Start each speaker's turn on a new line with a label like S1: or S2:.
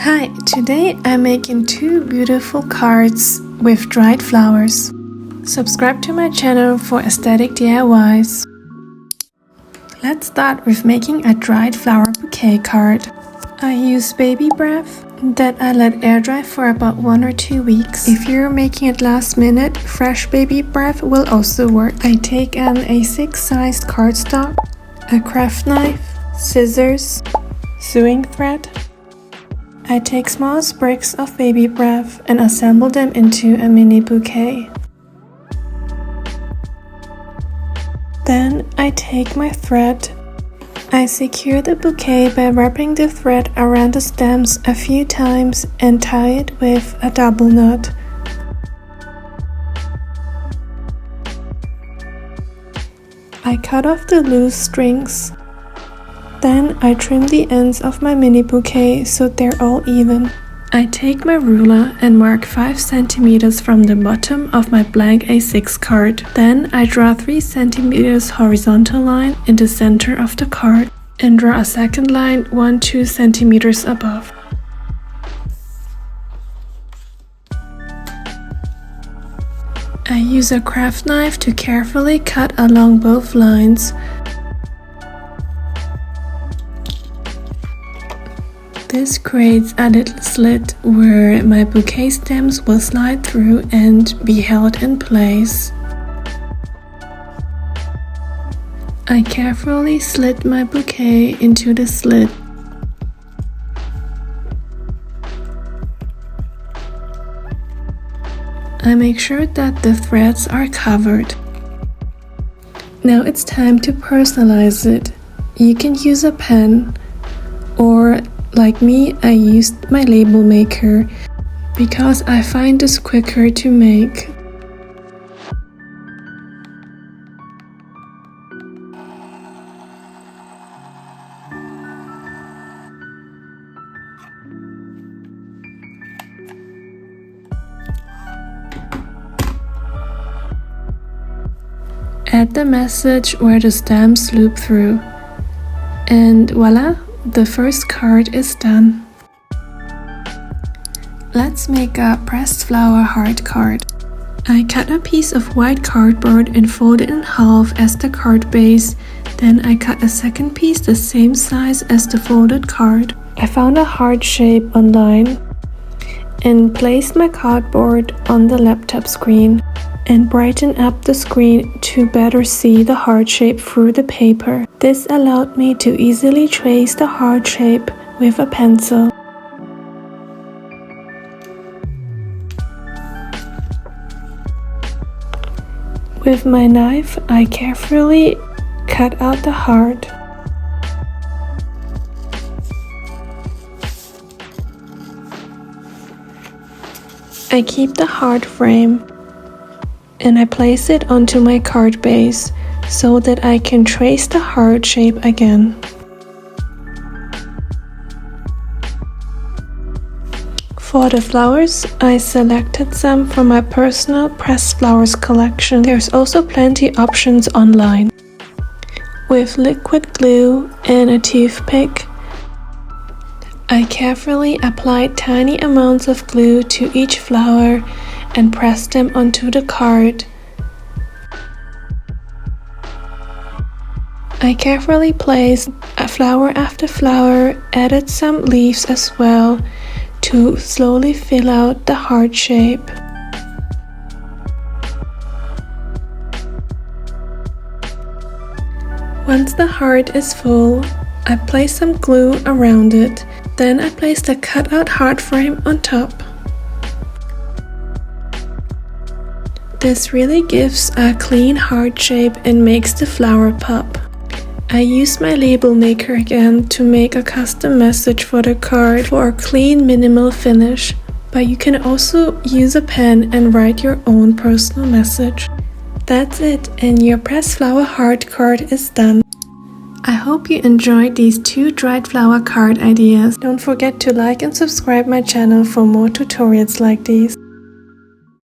S1: Hi, today I'm making two beautiful cards with dried flowers. Subscribe to my channel for aesthetic DIYs. Let's start with making a dried flower bouquet card. I use baby breath that I let air dry for about 1 or 2 weeks. If you're making it last minute, fresh baby breath will also work. I take an A6 sized cardstock, a craft knife, scissors, sewing thread. I take small sprigs of baby breath and assemble them into a mini bouquet. Then I take my thread. I secure the bouquet by wrapping the thread around the stems a few times and tie it with a double knot. I cut off the loose strings. Then I trim the ends of my mini bouquet so they're all even. I take my ruler and mark 5 centimeters from the bottom of my blank A6 card. Then I draw 3 centimeters horizontal line in the center of the card and draw a second line 1-2 centimeters above. I use a craft knife to carefully cut along both lines. This creates a little slit where my bouquet stems will slide through and be held in place. I carefully slit my bouquet into the slit. I make sure that the threads are covered. Now it's time to personalize it. You can use a pen, or like me, I used my label maker because I find this quicker to make. Add the message where the stems loop through, and voila! The first card is done. Let's make a pressed flower heart card. I cut a piece of white cardboard and fold it in half as the card base. Then I cut a second piece the same size as the folded card. I found a heart shape online and placed my cardboard on the laptop screen and brighten up the screen to better see the heart shape through the paper. This allowed me to easily trace the heart shape with a pencil. With my knife, I carefully cut out the heart. I keep the heart frame and I place it onto my card base so that I can trace the heart shape again. For the flowers, I selected some from my personal pressed flowers collection. There's also plenty options online. With liquid glue and a toothpick, I carefully applied tiny amounts of glue to each flower and pressed them onto the card. I carefully placed a flower after flower, added some leaves as well to slowly fill out the heart shape. Once the heart is full, I place some glue around it. Then I place the cut-out heart frame on top. This really gives a clean heart shape and makes the flower pop. I used my label maker again to make a custom message for the card for a clean, minimal finish. But you can also use a pen and write your own personal message. That's it, and your pressed flower heart card is done. I hope you enjoyed these 2 dried flower card ideas. Don't forget to like and subscribe my channel for more tutorials like these.